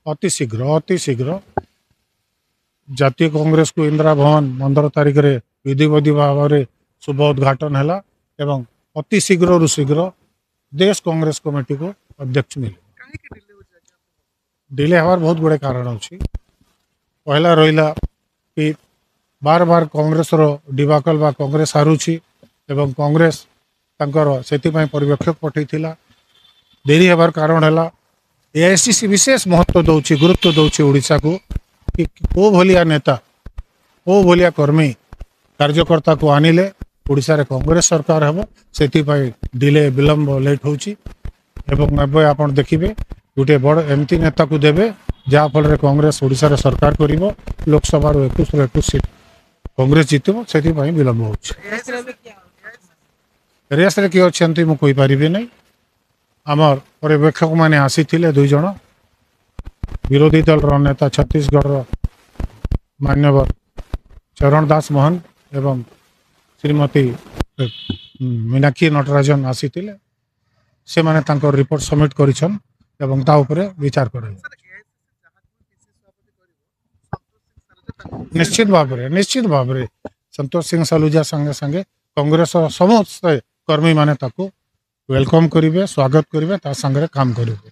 अति शीघ्र जातीय कांग्रेस को इंदिरा भवन 15 तारिख रे विधिवत भाव में शुभ उद्घाटन है एवं अति शीघ्र देश कांग्रेस कमिटी को अध्यक्ष मिले डिले हमार बहुत गुड़े कारण अच्छी पहला रहा कि बार बार कांग्रेस रो डिबाकल बा कांग्रेस हारुची एवं कांग्रेस तांकर सेतिपय पर्यवेक्षक पठैथिला देरी हबार कारण है एआईसीसी विशेष महत्व दौची गुरुत्व दौची ओडिशा को कि को भलिया नेता को भलिया कर्मी कार्यकर्ता को आनिले ओडिशा रे कांग्रेस सरकार हेबो सेतिपय डिले विलंब लेट होची एवं एबे आपण देखिबे गोटे बड़ एमती नेता को देबे जहाँ फल कांग्रेस ओडिशा रे सरकार करिवो लोकसभा रो 21 सीट कांग्रेस जितबो सेतिपय विलंब होची रेस रे किए अच्छे मुझे कहीपरि नहीं आमर पर्यवेक्षक मैंने आसी दुई जन विरोधी दल नेता छत्तीसगढ़ मान्यवर चरण दास मोहन एवं श्रीमती मीनाक्षी नटराजन आसी से माने तांकर रिपोर्ट सबमिट करिछन एवं ता उपरे विचार कर निश्चित भाव में संतोष सिंह सलूजा संगे संगे कांग्रेस समस्त कर्मी माने ताको वेलकम करिवे स्वागत करिवे ता संगे काम करिवे।